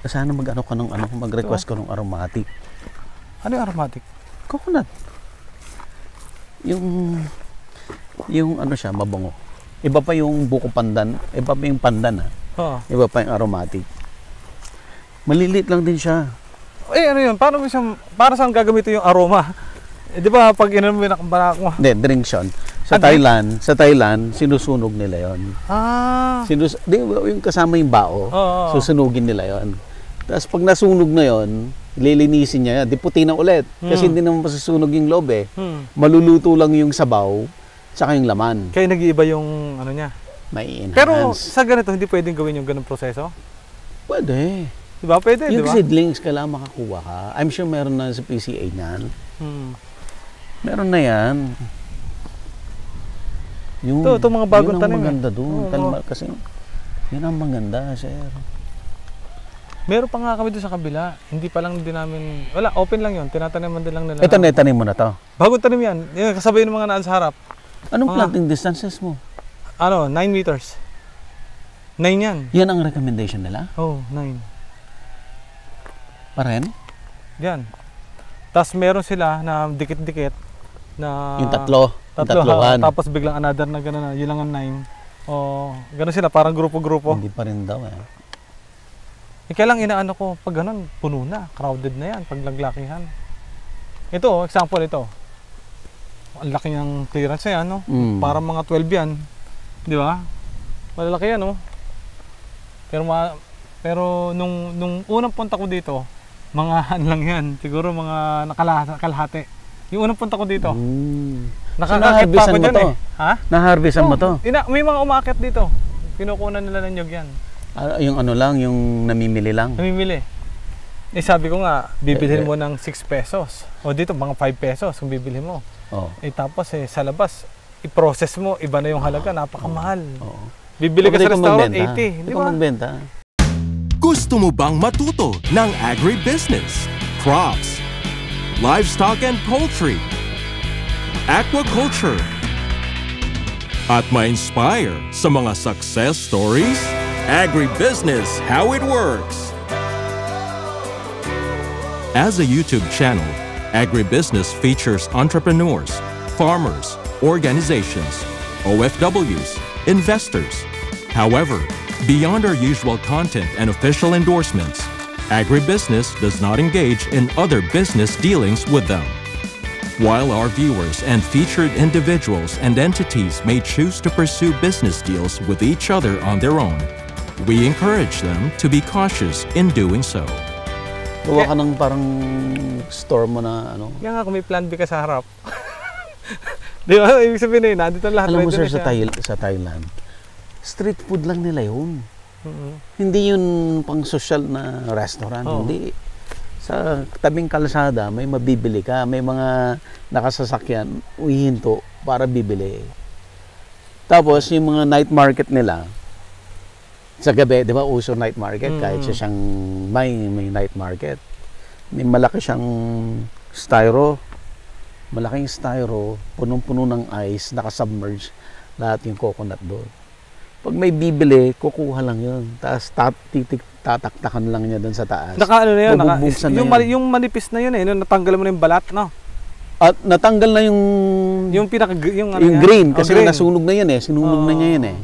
Sana mag-ano ka ng ano, mag-request ka ng aromatic. Ano yung aromatic? Coconut. Yung ano siya, mabango. Iba pa yung buko pandan, iba pa yung pandan Oo. Iba pa yung aromatic. Maliliit lang din siya. Ano yun? Para saan gagamitin yung aroma? Di ba pag inom mo yung mo? Hindi, drinks yun. Sa Thailand, sinusunog nila yon. Di ba yung kasama yung bao, susunugin nila yon. Tapos pag nasunog na yon, lilinisin niya yan. Di puti na ulit. Kasi hindi naman masusunog yung loob eh. Maluluto lang yung sabaw, tsaka yung laman. Kaya nag-iiba yung ano niya. May enhance. Pero sa ganito, hindi pwedeng gawin yung ganung proseso? Pwede. Diba? Pwede, yung diba? seedlings, kailangan makakuha ka. I'm sure meron na sa PCA niyan. Meron na yan. Ito mga bagong tanim. Yun ang maganda doon. Kasi yun ang maganda, sir. Meron pa nga kami doon sa kabila. Hindi pa lang din namin... Wala, open lang yun. Tinataniman din lang nila. Ito na, itanim mo na to. Bagong tanim yan. Yung kasabay ng mga naan sa harap. Anong planting distances mo? 9 meters. 9 yan. Yan ang recommendation nila? Oo, 9. Pa rin? Yan. Tapos meron sila na dikit-dikit na... Yung tatlohan. Tapos biglang another na gano'n na. Yun lang ang 9. Gano'n sila, parang grupo-grupo. Hindi pa rin daw eh. Kaya lang inaano ko, pag gano'n, puno na. Crowded na yan, pag naglakihan. Ito, example ito. Ang laki ng clearance yan, no? Parang mga 12 yan. Di ba? Malalaki yan, no? Pero nung unang punta ko dito, mga lang yan. Siguro mga nakalahati. Yung unang punta ko dito. Nakakakit pa ako dyan eh. Ha? Na-harvestan mo to? May mga umakit dito. Pinukunan nila ng nyog yan. Yung ano lang, yung namimili lang? Namimili. Sabi ko nga, bibilhin mo ng 6 pesos. O dito, mga 5 pesos kung bibili mo. Tapos sa labas, i-process mo, iba na yung halaga, napakamahal. Bibili ka sa restaurant, 80. Di ba? Magbenta. Gusto mo bang matuto ng agribusiness, crops, livestock and poultry, aquaculture, at ma-inspire sa mga success stories? Agribusiness, how it works. As a YouTube channel, Agribusiness features entrepreneurs, farmers, organizations, OFWs, investors. However, beyond our usual content and official endorsements, Agribusiness does not engage in other business dealings with them. While our viewers and featured individuals and entities may choose to pursue business deals with each other on their own, we encourage them to be cautious in doing so. Gawa ka ng parang store mo na ano. Kaya nga kung may plan B ka sa harap. Di ba? Ibig sabihin nandito lahat. Alam mo sir, sa Thailand, street food lang nila yun. Hindi yun pang social na restaurant. Hindi. Sa tabing kalsada, may mabibili ka. May mga nakasasakyan, uhihinto para bibili. Tapos, yung mga night market nila, sa gabi, di ba, uso night market, kahit siya siyang may night market. May malaki siyang malaking styro, punong-puno ng ice, nakasubmerge, lahat yung coconut doon. Pag may bibili, kukuha lang yun. Tapos tataktakan lang niya doon sa taas. Ano na yun? Yung manipis na yun eh, natanggal mo na yung balat, no? At natanggal na yung green, kasi nasunog na yun eh, sinunog na niya yun eh.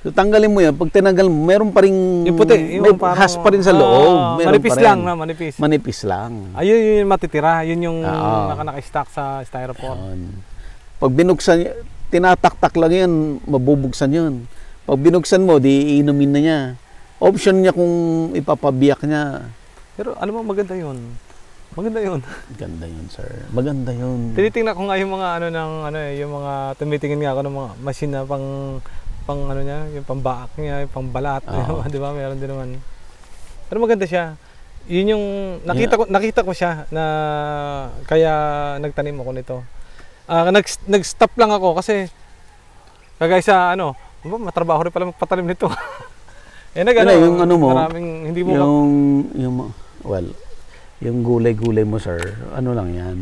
So, tanggalin mo yan. Pag tinanggal mo, meron pa rin... Yung puti. May has pa rin sa loob. Manipis lang na, manipis. Manipis lang. Ayun yung matitira. Yun yung naka-stack sa styrofoam. Pag binuksan, tinataktak lang yan, mabubuksan yun. Pag binuksan mo, di iinumin na niya. Option niya kung ipapabiyak niya. Pero alam mo, maganda yun. Maganda yun. Maganda yun, sir. Maganda yun. Tinitingnan ko nga yung mga yung mga tumitingin nga ako ng mga machine na pang niya, yung pambaak niya, yung pambalat, di ba? Meron din naman. Pero maganda siya. Yun yung nakita ko siya na kaya nagtanim ako nito. Nag-stop lang ako kasi kagaya sa matrabaho rin pala magpatanim nito. Yung ano mo, maraming hindi mo yung gulay-gulay mo, sir, ano lang yan,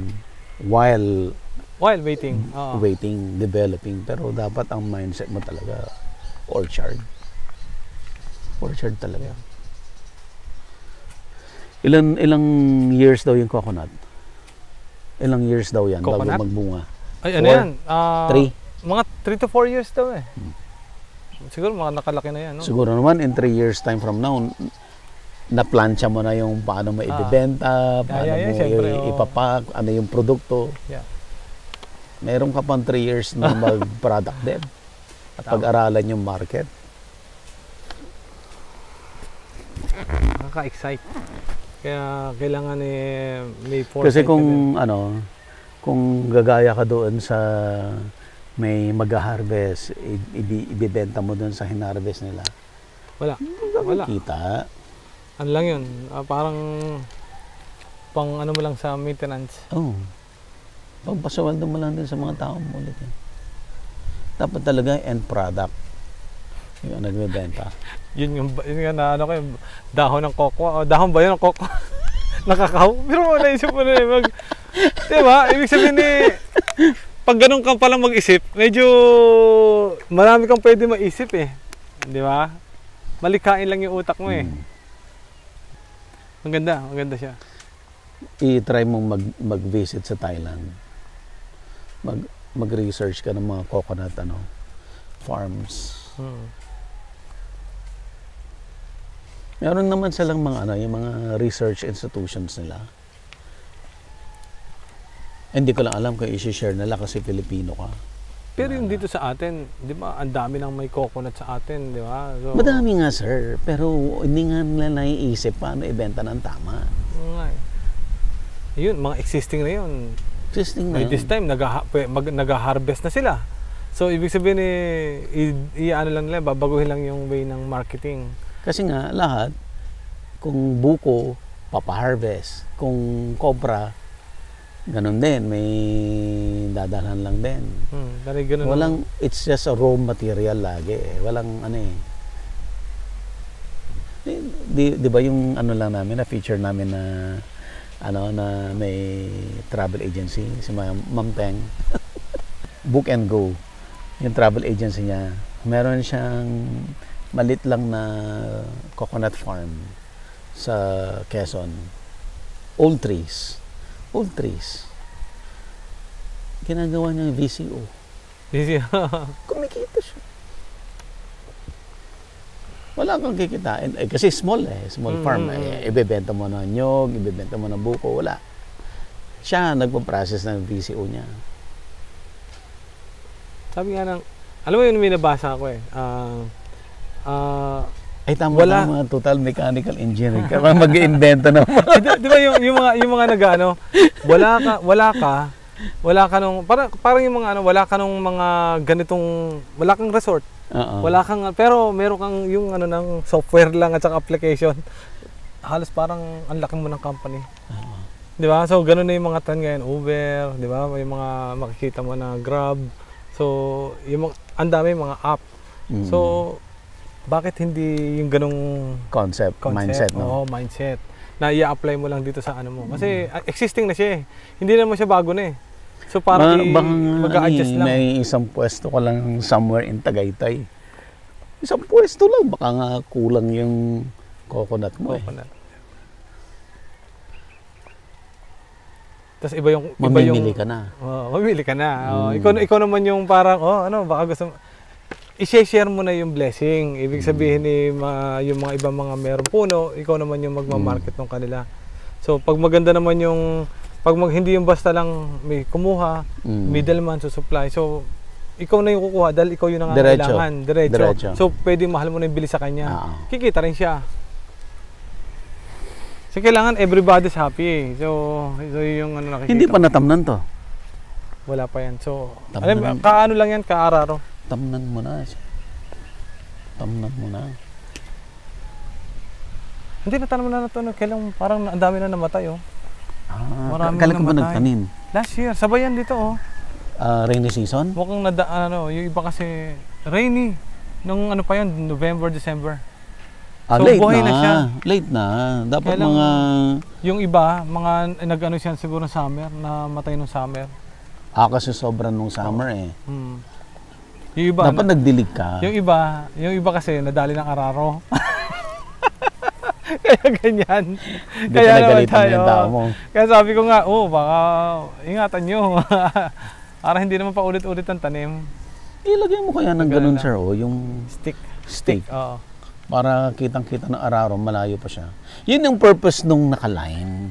while waiting. Waiting, developing. Pero dapat ang mindset mo talaga, orchard. Orchard talaga. Ilang years daw yung coconut? Ilang years daw yan Coconut? bago magbunga? Ay, ano 4? yan? 3? Mga 3 to 4 years daw eh. Siguro mga nakalaki na yan, no? Siguro naman in 3 years time from now, na-plancha mo na yung paano mo ibibenta, paano mo syempre, ipapak, ano yung produkto. Yeah. Meron ka pang 3 years na mag-product din. At pag-aralan yung market. Nakaka-excite. Kaya kailangan may foresight. Kasi kung kung gagaya ka doon sa may mag-harvest, ibibenta mo doon sa hinarvest nila. Wala. Kita. Ano lang yun? Parang pang ano mo lang sa maintenance. Oh. Pagpasawaldo mo lang din sa mga tao mo ulit. Dapat talaga end product. Yung nagbebenta. Yun nga na ano ko yung dahon ng coco. Dahon ba yun ng coco? Nakakaw. Pero naisip mo na diba? Ibig sabihin pag ganun ka palang mag-isip, medyo marami kang pwede maisip eh. Di ba? Malikain lang yung utak mo eh. Maganda siya. I-try mong mag-visit sa Thailand. Mag-research ka ng mga coconut farms. Meron naman silang mga yung mga research institutions nila. Hindi ko lang alam kung i-share nila kasi Filipino ka. Pero yung dito sa atin, di ba, ang dami nang may coconut sa atin, di ba? So, madami nga sir, pero hindi nga nila naiisip paano ibenta ng tama. Yun, mga existing na yun. Existing na By this time, nag-harvest na sila. So, ibig sabihin i-ano lang nila, babaguhin lang yung way ng marketing. Kasi nga, lahat, kung buko, papa-harvest. Kung cobra, ganun din, may dadalhan lang din. Walang, it's just a raw material lagi eh. Walang di ba yung lang namin, na feature namin na na may travel agency, si Ma'am Teng. Book and Go. Yung travel agency niya, meron siyang malit lang na coconut farm sa Quezon. Old trees. Ginagawa niya yung VCO. Kumikita siya. Wala kang kikitain. Kasi small farm. Ibebenta mo ng nyog, ibebenta mo ng buko. Wala. Siya nagpo-process ng VCO niya. Sabi nga alam mo yun, may nabasa ako tama mga total mechanical engineering ka. Mag-iimbento na. Di ba yung mga nag-ano, wala ka nung parang yung mga wala ka nung mga ganitong, wala kang resort. Wala kang, pero meron kang yung ng software lang at saka application. Halos parang ang laki mo ng company. Di ba? So ganun na yung mga trend ngayon, Uber, di ba? May mga makikita mo na Grab. So yung ang dami mga app. So bakit hindi yung ganung concept mindset, no? Oo, mindset. Na i-apply mo lang dito sa mo. Kasi existing na siya eh. Hindi naman siya bago na eh. So parang mag-a-adjust lang. May isang pwesto ka lang somewhere in Tagaytay. Isang pwesto lang. Baka nga kulang yung coconut mo Tapos iba yung mamimili ka na. Mamimili ka na. Ikaw naman yung parang baka gusto i-share mo na yung blessing. Ibig sabihin yung mga ibang mga meron puno, ikaw naman yung magma-market ng kanila. So pag maganda naman hindi yung basta lang may kumuha, middleman to supply. So ikaw na yung kukuha dahil ikaw yung nangangailangan. Diretso. So pwede mahal mo na yung bili sa kanya. Kikita rin siya. So kailangan everybody's happy. So yung nakikita. Hindi pa natamnan to. Wala pa yan. So kaano lang yan, kaararo. Tamnan mo na siya. Hindi, natanong na ito. Kailang parang ang dami na namatay, Kailan ka ba nagtanim? Last year. Sabay yan dito, Rainy season? Mukhang yung iba kasi rainy. Nung pa yun, November, December. So, late buhay na siya. Late na. Dapat kailang, mga... Yung iba, nag-ano siya siguro summer, na matay nung summer. Kasi sobrang nung summer Yung iba, dapat nagdilig ka. Yung iba kasi nadali ng araro. Kaya ganyan. Hindi Kaya naman pinagalitan mo tayo. yung tao mo. Kaya sabi ko nga, baka ingatan nyo. Para hindi naman paulit-ulit ang tanim. Ilagay mo kaya ng Ganun ganun, lang. sir, yung Stick. stick. Oo. Para kitang-kita ng araro, malayo pa siya. Yun yung purpose nung nakaline.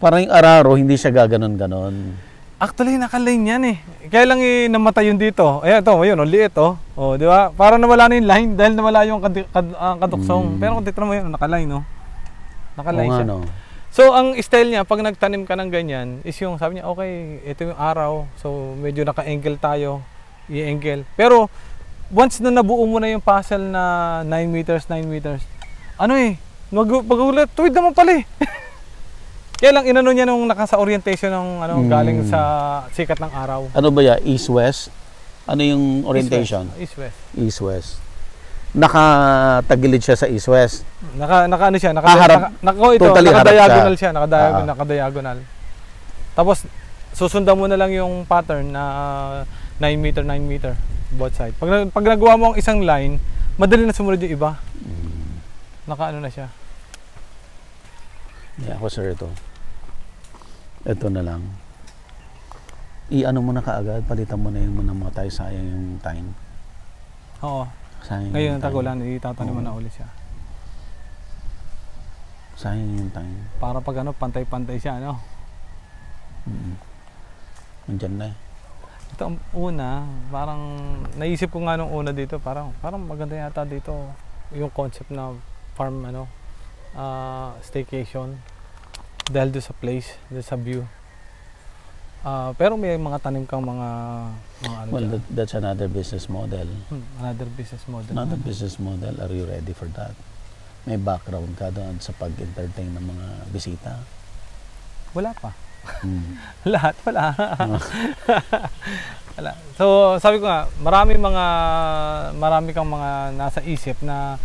Para yung araro, hindi siya gaganon-ganon. Actually, naka-line yan eh. Kaya lang namatay yun dito. Ayan, ito, ayun, liit oh. Oh, di ba? Para nawala na yung line dahil nawala yung kaduksong. Pero kung titira mo yun, naka-line no. Naka-line Oo nga, siya. no? So, ang style niya, pag nagtanim ka ng ganyan, is yung sabi niya, okay, ito yung araw. So, medyo naka-angle tayo. I-angle. Pero, once na nabuo mo na yung puzzle na 9 meters, ano eh, magulat, tuwid naman pala eh. Kaya lang inano niya nung nasa orientation ng galing sa sikat ng araw. Ano ba yan? East-west? Ano yung orientation? East-west. East-west. Nakatagilid siya sa east-west. Ano siya, totally harap naka-diagonal siya. siya, naka-diagonal. Tapos susundan mo na lang yung pattern na 9 meter both side. Pag nagawa mo ang isang line, madali na sumunod yung iba. Naka-ano na siya. Yeah, ako sir ito. Ito na lang. I-ano mo na kaagad, palitan mo na yung namatay, sayang yung time. Oo. Sayang Ngayon yung ang time. tagulan, itatanim mo na ulit siya. Sayang yung time. Para pag pantay-pantay siya, ano? Nandyan na eh. Ito ang una, parang naisip ko nga nung una dito, parang maganda yata dito yung concept na farm staycation dahil doon sa place, doon sa view. Pero may mga tanim kang mga ano Well, dyan. that's another business model. Another business model. Another business model. Are you ready for that? May background ka doon sa pag-entertain ng mga bisita? Wala pa. Lahat? Wala. Wala. So, sabi ko nga, marami kang mga nasa isip na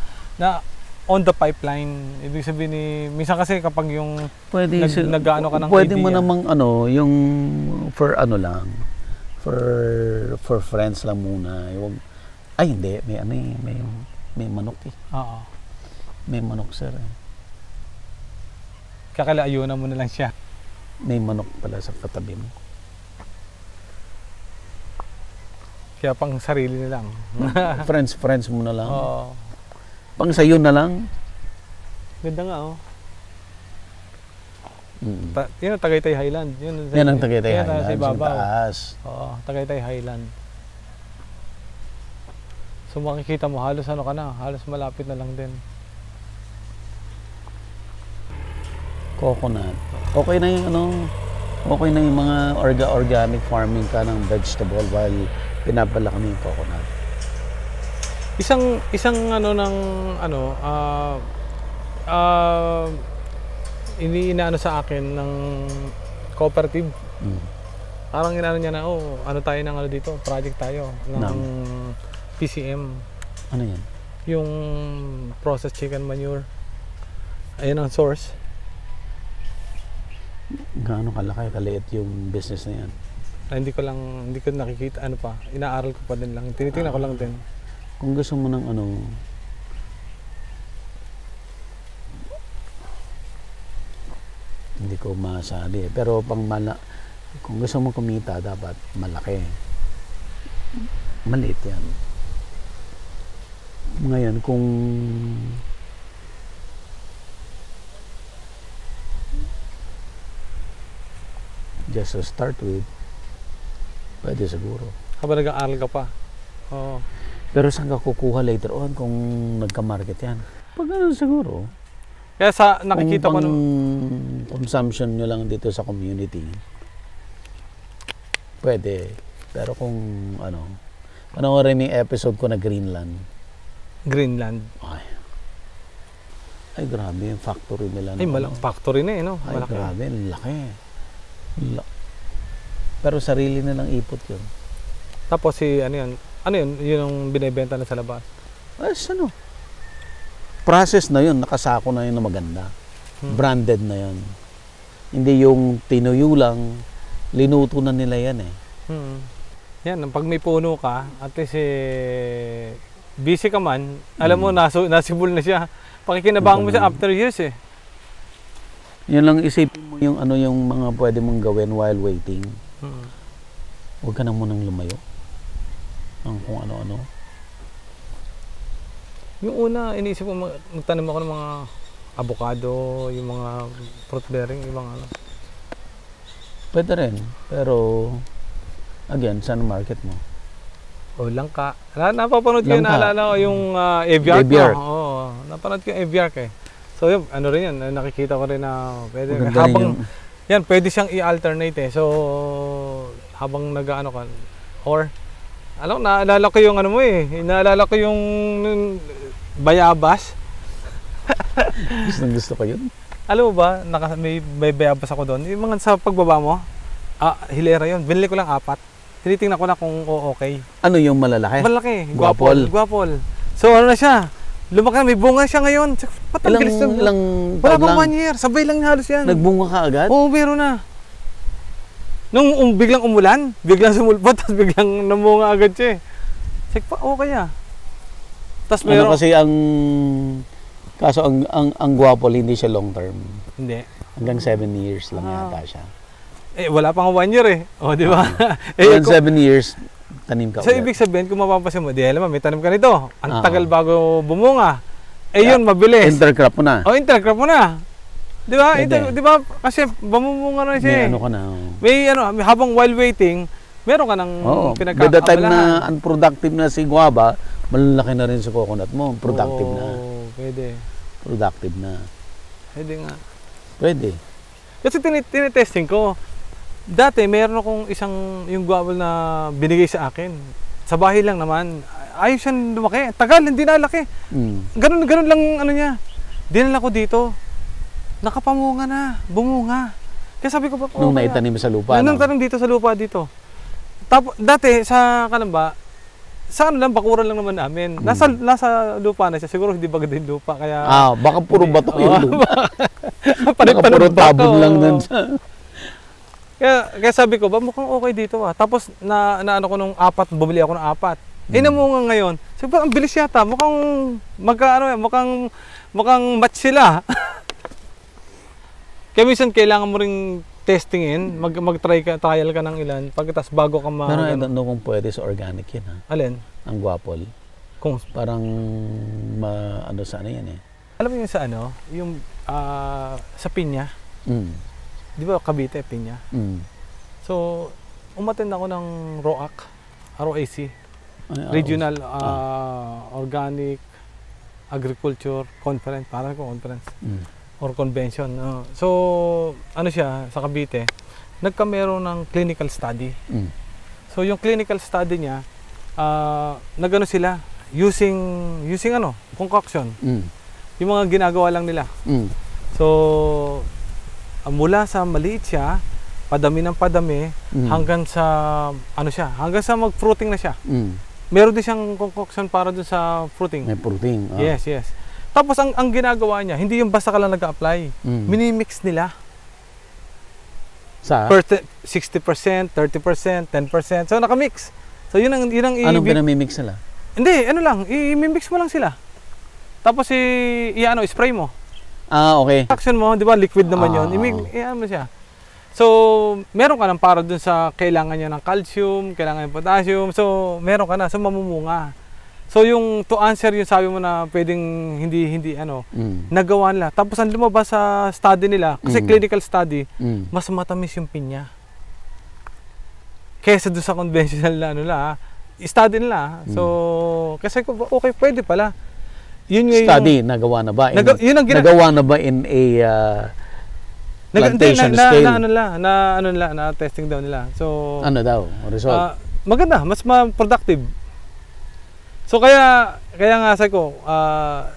on the pipeline. Ibig sabihin minsan kasi kapag yung Pwede nag-ano ka ng pwede idea. mo namang yung for lang. For friends lang muna. Ay hindi, may manok eh. Oo. May manok sir. Kakalaayunan mo na lang siya. May manok pala sa katabi mo. Kaya pang sarili na lang. friends mo na lang. Oo. Pang sayo na lang. Ganda nga yun ang Tagaytay Highland. Yan ang Tagaytay Highlands. Sa ibabaw. Yung taas. Oo, Tagaytay Highland. So makikita mo, halos halos malapit na lang din. Coconut. Okay na yung mga organic farming ka ng vegetable while pinapalaki mo yung coconut. Isang inaano sa akin ng cooperative. Parang inaano niya na, ano tayo ng dito, project tayo ng PCM. Ano yan? Yung processed chicken manure. Ayun ang source. Gaano kaliit yung business na yan? Hindi ko nakikita inaaral ko pa din lang. Tinitingnan ko lang din. Kung gusto mo ng hindi ko masabi pero kung gusto mo kumita dapat malaki. Maliit yan. Ngayon kung just to start with, pwede siguro. Habang nag-aaral ka pa. Oo. Pero saan ka kukuha later on kung nagka-market yan? Pag ano siguro. Kaya nakikita ko nung consumption nyo lang dito sa community, pwede. Pero kung rin yung episode ko na Greenland. Ay grabe yung factory nila. Ay, factory na no? Ay Malaki. grabe, laki. Pero sarili nilang ipot yun. Tapos yun yung binebenta na sa labas. Process na yun, nakasako na yun na maganda. Branded na yun. Hindi yung tinuyo lang, linuto na nila yan eh. Yan, pag may puno ka, at least busy ka man, alam mo, nasibol na siya. Pakikinabangan mo siya after years eh. Yun lang isipin mo yung ano yung mga pwede mong gawin while waiting. Huwag ka na munang lumayo. Ang kung ano-ano. Yung una, iniisip ko magtanim ako ng mga avocado, yung mga fruit bearing, yung mga ano. Pwede rin. Pero, again, saan ang market mo? O, langka. Napapanood ko yung Langka. naalala ko yung aviark. Aviark. Oo, napanood ko yung aviark eh. So yun, ano rin yan, nakikita ko rin na pwede. Maganda rin Habang, yung- yan, pwede siyang i-alternate eh. So, habang nag-ano ka, or, alam, naalala ko yung ano mo eh, naalala ko yung bayabas. Gusto ko yun. Alam mo ba, may bayabas ako doon. Yung mga sa pagbaba mo, hilera yun. Binili ko lang 4. Tinitingnan ko na kung okay. Ano yung malalaki? Malaki, Guwapol. guwapol. So ano na siya, lumaki na, may bunga siya ngayon. Ilang Wala taon pang lang? 1 year, sabay lang halos yan. Nagbunga ka agad? Oo, meron na. Nung biglang umulan, biglang sumulpot, tapos biglang namunga agad siya eh. Check pa, okay ah. Tapos Ano meron, kasi kaso ang guwapol hindi siya long term. hindi. Hanggang 7 years lang yata siya. Eh, wala pang 1 year eh. O, di ba? Hanggang 7 years, tanim ka So, ulit. ibig sabihin, kung mapapasin mo, di alam mo, may tanim ka nito. Ang Oo. tagal bago bumunga. Eh, yun, mabilis. Intercrop mo na. O, intercrop mo na. Di ba? Pwede. Di ba? Kasi, bumunga na siya May eh. ano ka na. May ano, habang while waiting, meron ka ng Oo. By the time pinagkakabalahan. na unproductive na si guava, malalaki na rin si coconut mo. Productive na. Oo, pwede. Productive na. Pwede nga. Pwede. Kasi tinitesting ko. Dati, meron akong yung guava na binigay sa akin. Sa bahay lang naman. Ayos siyang lumaki. Tagal, hindi na laki. Ganun lang ano niya. Dinala ko dito. Nakapamunga na. Bumunga. Kaya sabi ko, Nung naitanim sa lupa. Nung no? tanim dito sa lupa dito. Tapos, dati, sa Kalamba, sa ano lang, bakuran lang naman namin. Nasa lupa na siya. Siguro hindi bagad din lupa. Kaya, Baka puro bato yung lupa. Baka Baka puro tabon lang dun sa... Kaya sabi ko, ba mukhang okay dito ah. Tapos ano ko nung 4, bumili ako ng 4. Eh namunga ngayon. Sabi ko, ang bilis yata. Mukhang match sila. Kaya minsan kailangan mo ring testingin, trial ka ng ilan, pagkatapos bago ka Pero I don't know kung pwede sa organic yan ha. Alin? Ang guapol. Kung Parang ano sana yan eh. alam mo yung sa ano, yung sa pinya, di ba Cavite, pinya? So, umattend ako ng ROAC, Regional Organic Agriculture Conference, parang conference or convention. So, ano siya, sa Cavite, nagkameron ng clinical study. So, yung clinical study niya, nagano sila, using concoction. Yung mga ginagawa lang nila. So, mula sa maliit siya, padami ng padami, hanggang sa, hanggang sa mag-fruiting na siya. Meron din siyang concoction para dun sa fruiting. May fruiting. Yes. Tapos, ang ginagawa niya, hindi yung basta ka lang nag-apply. Minimix nila. Sa? 60%, 30%, 10%. So, nakamix. So, yun ang Anong pinamimix nila? Hindi, ano lang, i-mix mo lang sila. Tapos, spray mo. Okay. Action mo, di ba, liquid naman yun. I-ano mo siya. So, meron ka ng para dun sa kailangan niya ng calcium, kailangan ng potassium. So, meron ka na. So, mamumunga. So, to answer yung sabi mo na pwedeng hindi nagawa nila. Tapos, ang lumabas sa study nila, kasi clinical study, mas matamis yung pinya. Kesa dun sa conventional na study nila. So, kasi okay, pwede pala. Yun yung Study, nagawa na ba? Nagawa na ba in a plantation scale? Na testing daw nila. So, ano daw? Result? maganda, mas productive. So, kaya nga sabi ko,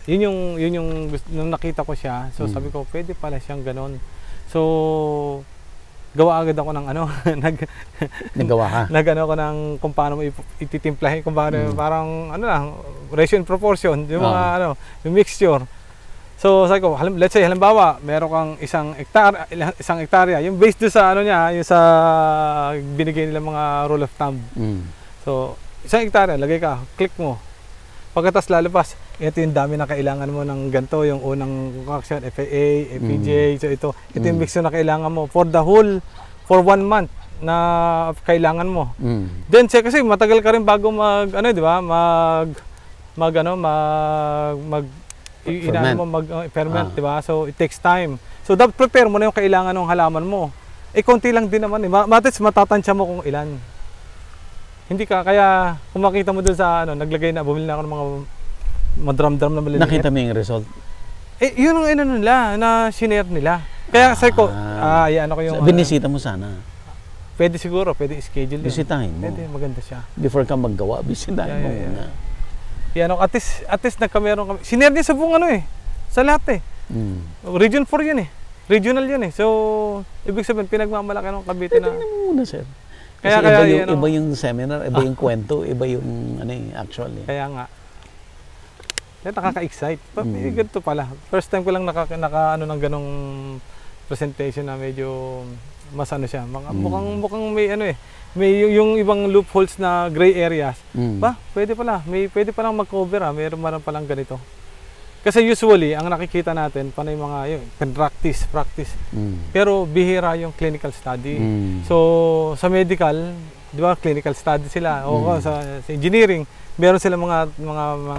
yun yung nung nakita ko siya. So, sabi ko, pwede pala siyang ganon. So, gawa agad ako ng Nagawa ka? ako ng kung paano mo ititimplahin, kung paano, parang ratio and proportion, yung mga yung mixture. So sabi ko, let's say halimbawa, meron kang isang hektarya, yung based doon sa yung sa binigay nila mga rule of thumb. So, isang hektarya, lagay ka, click mo. Pagkatas lalabas, ito yung dami na kailangan mo ng ganito, yung unang concoction, FAA, FPJ, so ito yung mix na kailangan mo for 1 month na kailangan mo. Then kasi matagal ka rin bago di ba? Ferment, di ba? So it takes time. So dapat prepare mo na yung kailangan ng halaman mo. Konti lang din naman eh. Matatansya mo kung ilan. Hindi ka, kaya kung makita mo dun sa naglagay na, bumili na ako ng mga drum-drum na maliliit. Nakita mo yung result? Yun ang nila, na shinare nila. Kaya sabi ko, ko yung... Binisita mo sana. Pwede siguro, pwede schedule. Bisitahin mo. Pwede, maganda siya. Before ka maggawa, bisitahin mo muna. At least nagkameron kami. Shinare niya sa buong sa lahat eh. Region 4 yun eh. Regional yun eh. So, ibig sabihin, pinagmamalaki ng Cavite na... Tingnan mo muna, sir. Kasi iba yung seminar, iba yung kwento, iba yung actually. Kaya nga. Nakaka-excite. Ganito pala. First time ko lang ng ganong presentation na medyo mas siya. Mukhang may yung ibang loopholes na gray areas. Pwede palang mag-cover Mayroon palang ganito. Kasi usually, ang nakikita natin, panay mga practice. Pero bihira yung clinical study. So, sa medical, di ba, clinical study sila. O sa engineering, meron sila mga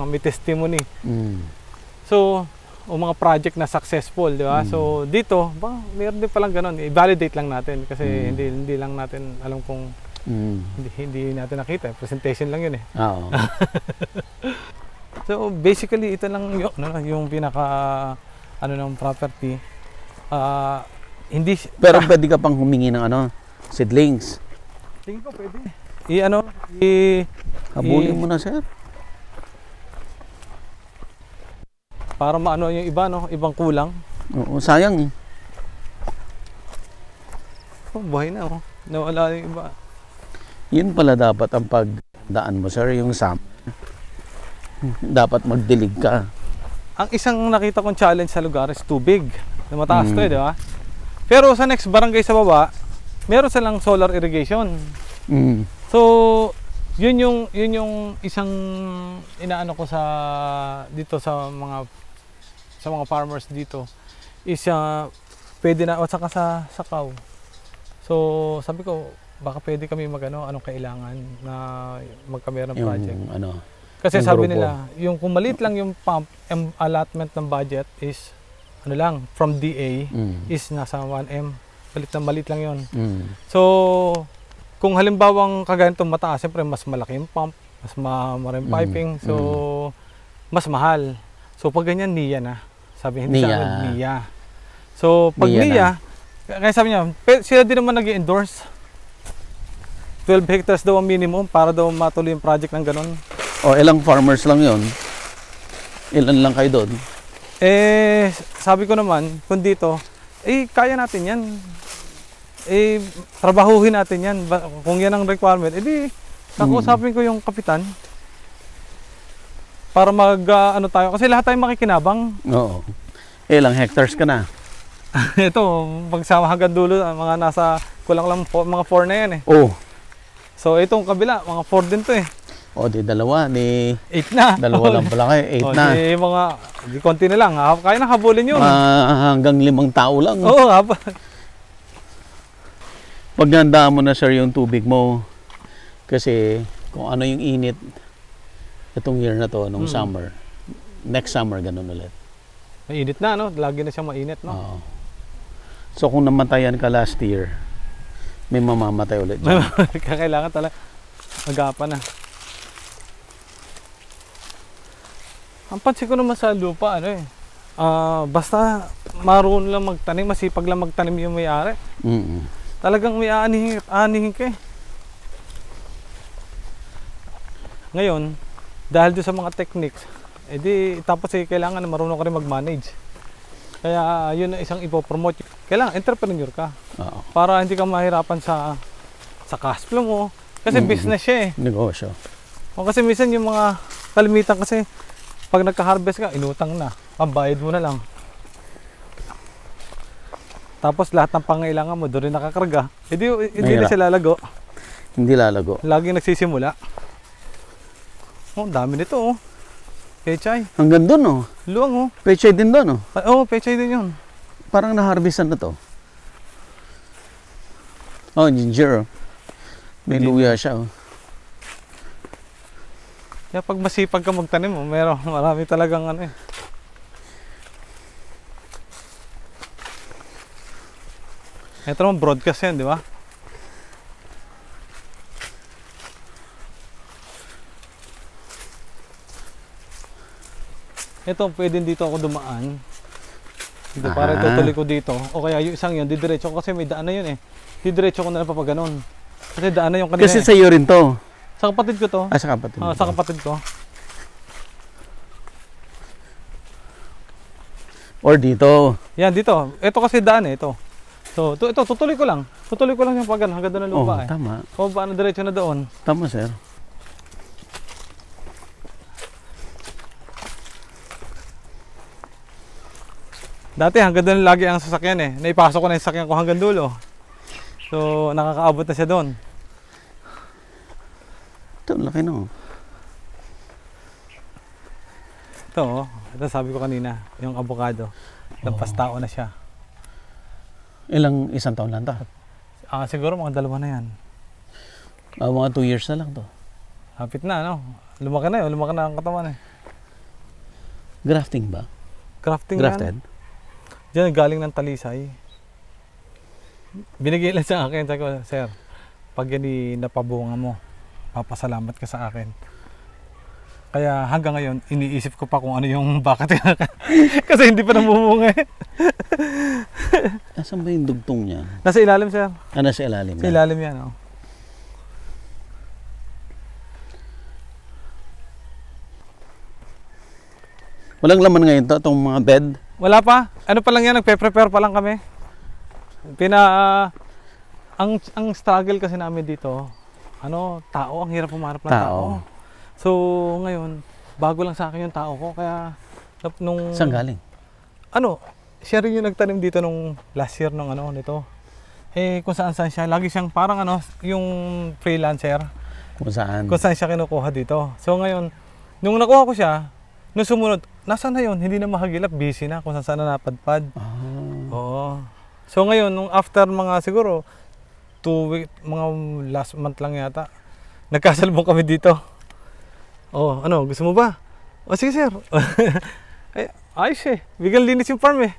may testimony. So, o mga project na successful, di ba? So, dito, meron din palang ganun. I-validate lang natin kasi hindi lang natin alam kung hindi natin nakita. Presentation lang yun eh. Oo. So basically ito lang yung pinaka ng property. Pero pwede ka pang humingi ng seedlings. Tingin ko pwede. Habulin mo na, sir. Para maano yung iba ibang kulang. Oo, sayang eh. Buhay na nawala yung iba. Yun pala dapat ang pagdaan mo, sir, yung summer. Dapat magdilig ka. Ang isang nakita kong challenge sa lugar is tubig. Na mataas to di ba? Pero sa next barangay sa baba, meron silang solar irrigation. So, yun yung isang inaano ko dito sa mga farmers dito is pwede na, at saka sa Sakaw. So, sabi ko, baka pwede kami anong kailangan na magkameron ng project. Kasi sabi nila, yung kung maliit lang yung pump, allotment ng budget is from DA is nasa 1M. Maliit lang yun. So, kung halimbawang kaganitong mataas, siyempre mas malaki yung pump, mas maraming piping, so mas mahal. So, pag ganyan, NIA na. Sabi, hindi sa amin, NIA. So, pag NIA, kaya sabi niya, sila din naman nag-endorse. 12 hectares daw ang minimum para daw matuloy yung project ng ganun. O, ilang farmers lang yon? Ilan lang kayo doon? Sabi ko naman, kung dito, kaya natin yan. Trabahuhin natin yan. Kung yan ang requirement, kakausapin ko yung kapitan para tayo. Kasi lahat tayo makikinabang. Oo. Ilang hectares ka na? Ito, pagsama hanggang dulo, mga nasa, kulang lang, mga 4 na yan eh. Oh. So, itong kabila, mga 4 din to eh. O, di dalawa, 8 na. Dalawa lang pala kayo, 8 na. Di konti na lang. Kaya na habulin yun. Hanggang 5 tao lang. Oo, Paghandaan mo na, sir, yung tubig mo. Kasi, kung ano yung init, itong year na to, nung summer, next summer, ganun ulit. Mainit na, Lagi na siya mainit, Oo. So, kung namatayan ka last year, may mamamatay ulit dyan. Kailangan talaga agapan na. Ang pansin ko naman sa lupa, basta marunong lang magtanim, masipag lang magtanim yung may-ari. Talagang may aanihin ka eh. Ngayon, dahil doon sa mga techniques, tapos kailangan na marunong ka rin mag-manage. Kaya yun ang isang ipopromote. Kailangan entrepreneur ka. Para hindi ka mahirapan sa cash flow mo. Kasi business siya eh. Negosyo. Kasi minsan yung mga kalimitan kasi, pag nagka-harvest ka, inutang na. Pambayad mo na lang. Tapos lahat ng pangailangan mo, doon rin nakakarga. Hindi na siya lalago. Hindi lalago. Laging nagsisimula. Dami nito Pechay. Hanggang doon, oh. Luwang, oh. Pechay din doon, oh. Oo, pechay din yun. Parang na-harvestan na to. Oh, ginger, oh. May luya siya, oh. Kaya pag masipag ka magtanim, oh, marami talagang ano eh. Ito naman broadcast yan, di ba? Ito, pwedeng dito ako dumaan. Dito, para tutuloy ko dito. O kaya yung isang yun, didiretso ko kasi may daan na yun eh. Didiretso ko na lang pa pag ganun. Kasi daan na yung kanina. Kasi sa iyo rin to. Sa kapatid ko to. Ah, sa kapatid mo. Sa kapatid ko. Or dito. Yan, dito. Ito kasi daan eh, ito. So, ito, tutuloy ko lang. Tutuloy ko lang yung pag hanggang doon na lupa eh. Tama. O ba, diretso na doon. Tama, sir. Dati hanggang doon lagi ang sasakyan eh. Naipasok ko na yung sasakyan ko hanggang dulo. So, nakakaabot na siya doon. Ito, laki no. Ito sabi ko kanina, yung avocado. Lampas tao na siya. Isang taon lang to? Siguro mga 2 na yan. Mga 2 years na lang to. Hapit na, no? Lumaki na yun. Lumaki na ang katawan eh. Grafting ba? Grafted? Yan. Diyan galing ng Talisay. Binigay lang sa akin. Sabi ko, sir, pag yan napabunga mo, papasalamat ka sa akin. Kaya hanggang ngayon, iniisip ko pa kung ano yung bakit. Kasi hindi pa namumunga eh. Nasaan ba yung dugtong niya? Nasa ilalim, sir. Nasa ilalim Sa ilalim yan, oh. Walang laman ngayon to, itong mga bed? Wala pa. Ano pa lang yan, nagpe-prepare pa lang kami. Ang struggle kasi namin dito, tao, ang hirap humanap ng tao. So, ngayon, bago lang sa akin yung tao ko, kaya nung... Saan galing? Siya rin yung nagtanim dito nung last year nito. Eh, kung saan siya, lagi siyang parang yung freelancer. Kung saan siya kinukuha dito. So, ngayon, nung nakuha ko siya, nung sumunod, nasaan na yun? Hindi na mahagilap, busy na kung saan na napadpad. Oo. So ngayon, nung after mga siguro 2 weeks, mga last month lang yata, nagkasalubong kami dito. Gusto mo ba? Sige sir. Ay, ayos eh. Bigyan linis yung farm eh.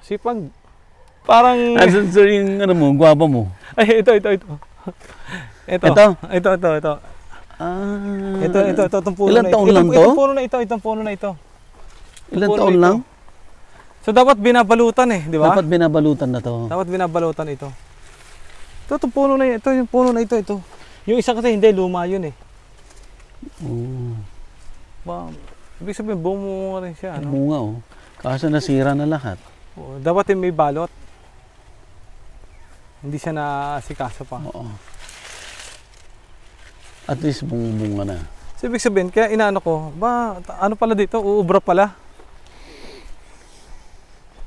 Sipag. Parang... Asan sir yung guwapa mo? Ay, ito. Ito. Itong puno ilang na ito. taon lang to? Itong puno na ito. Ilang taon lang? So dapat binabalutan eh, di ba? Dapat binabalutan na to. Dapat binabalutan ito. Itong puno na ito, yung puno na ito. Yung isa kasi hindi, luma yun eh. Ibig sabihin, bumunga rin siya. Bumunga oh. Kaso nasira na lahat. Dapat yung may balot. Hindi siya naasikaso pa. Oo. At least bunga na. So, ibig sabihin, kaya inaano ko, ano pala dito? Uubra pala.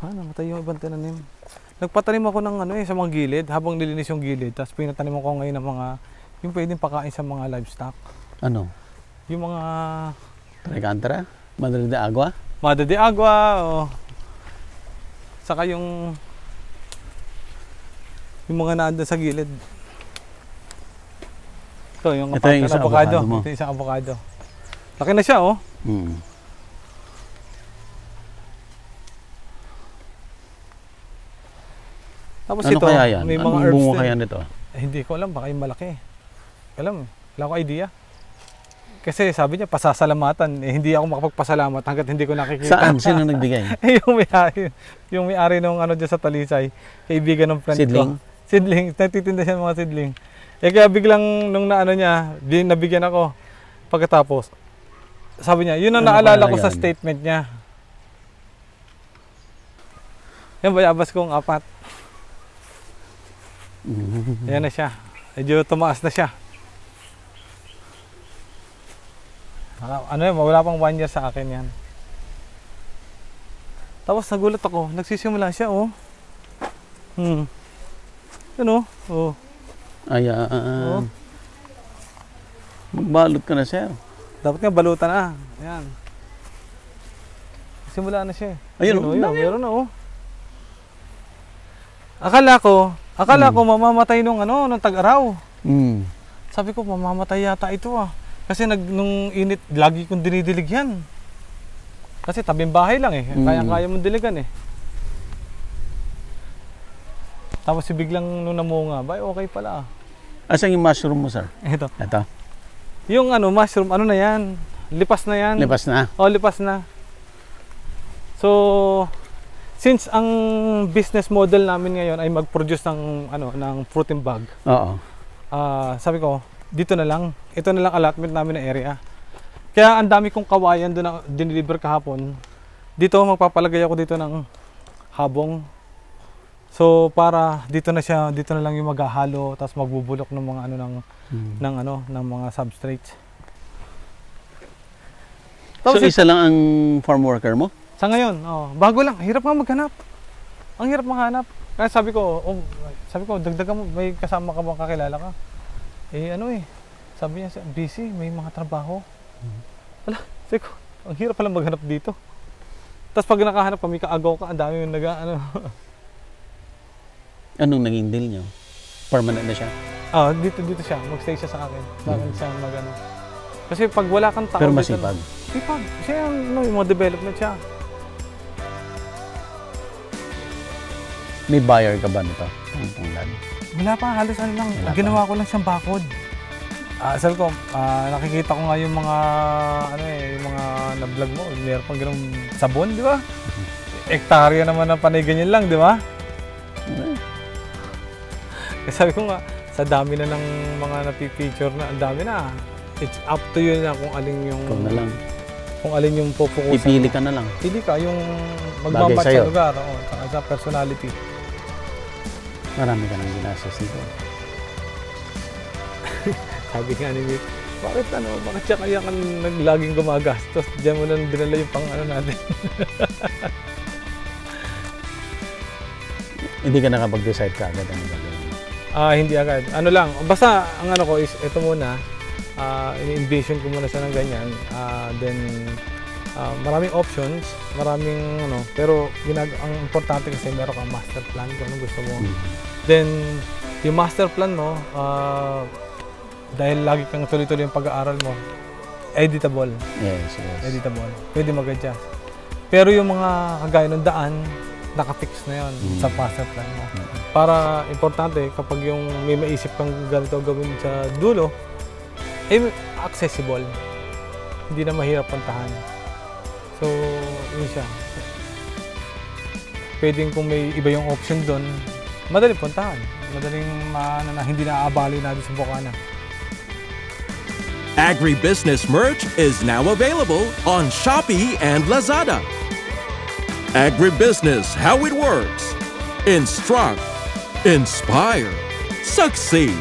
Namatay yung ibang tinanim. Nagpatanim ako ng sa mga gilid, habang nilinis yung gilid. Tapos pinatanim ko ngayon ng yung pwedeng pakain sa mga livestock. Ano? Yung mga... Tricantara? Madre de Agua? Madre de Agua, saka yung mga naandun sa gilid. Ito yung isang avocado mo. Ito yung isang avocado. Laki na siya, oh. Tapos ano ito, kaya yan? may mga anong herbs bunga din. kaya nito? Hindi ko alam, baka yung malaki. Wala ko idea. Kasi sabi niya, pasasalamatan. Hindi ako makapagpasalamat hanggat hindi ko nakikita. Saan? Sino nagbigay? yung may-ari nung dyan sa Talisay, kaibigan ng friend Sidling? ko. Sidling? Nagtitinda siya ng mga sidling. Kaya biglang nung niya, nabigyan ako. Pagkatapos, sabi niya, yun ang naalala ko sa statement niya. Yan, bayabas kong 4. Yan na siya. Medyo tumaas na siya. Wala pang 1 year sa akin yan. Tapos nagulat ako, nagsisimula siya, oh. Ayan. Magbalot ka na, sir. Dapat nga balutan na. Ayan. Simula na siya eh. Ayun, oh, meron na oh. Akala ko mamamatay nung tag-araw. Mm. Sabi ko mamamatay yata ito ah. Kasi nung init, lagi kong dinidilig yan. Kasi tabing bahay lang eh. Kaya mong diligan eh. Tapos biglang nung namunga, okay pala ah. Asan yung mushroom mo, sir? Ito. Yung mushroom, na yan? Lipas na yan. Lipas na? Oh, lipas na. So, since ang business model namin ngayon ay mag-produce ng fruiting bag. Oo. Sabi ko, dito na lang. Ito na lang allotment namin na area. Kaya ang dami kong kawayan doon na diniliver kahapon. Dito magpapalagay ako dito ng habong. So para dito na lang yung maghahalo tapos magbubulok ng mga ng mga substrates. So isa lang ang farm worker mo? Sa ngayon, bago lang, hirap nga maghanap. Ang hirap maghanap. Kaya sabi ko, dagdagan mo, may kasama ka bang kakilala ka? Sabi niya, busy, may mga trabaho. Wala, sabi ko, ang hirap pala maghanap dito. Tapos pag nakahanap kami, kaagaw ka, ang dami yung Anong naging deal nyo? Permanent na siya? Dito siya, magstay siya sa akin. Bakit siya Kasi pag wala kang tao pero masipag? Sipag. Siya yung mga development siya. May buyer ka ba nito? Ang Wala pa, halos lang. Ginawa ko lang siyang bakod. Sabi ko, nakikita ko nga yung mga yung mga na-vlog mo, meron pang ganung sabon, di ba? Hektarya naman ang panay ganyan lang, di ba? Kasi sabi ko nga, sa dami na ng mga napipicture na, ang dami na. It's up to you na kung alin yung... Kung alin yung pupukusan. Pipili ka na lang. Pili ka, yung magmamatch sa lugar, sa personality. Marami ka nang ginastos dito. Sabi nga ni Vic, bakit siya kaya ka laging gumagastos? Diyan mo nang dinala yung pang natin. Hindi ka nakapag-decide ka agad ano gagawin? Hindi agad. Basta ang ko is ito muna. Ini-envision ko muna siya ng ganyan. Then maraming options, pero ang importante kasi meron kang master plan kung ano gusto mo. Then yung master plan mo, dahil lagi kang tuloy-tuloy yung pag-aaral mo, editable. Yes. Editable. Pwede mag-adjust. Pero yung mga kagaya ng daan, nakafix na yon sa master plan mo. Para importante kapag yung may maisip kang ganito gawin sa dulo, accessible. Hindi na mahirap puntahan. So, yun siya. Pwedeng kung may iba yung option doon, madaling puntahan. Madaling hindi na-aabali natin sa Bukana. Agribusiness merch is now available on Shopee and Lazada. Agribusiness, how it works. Instruct, inspire, succeed.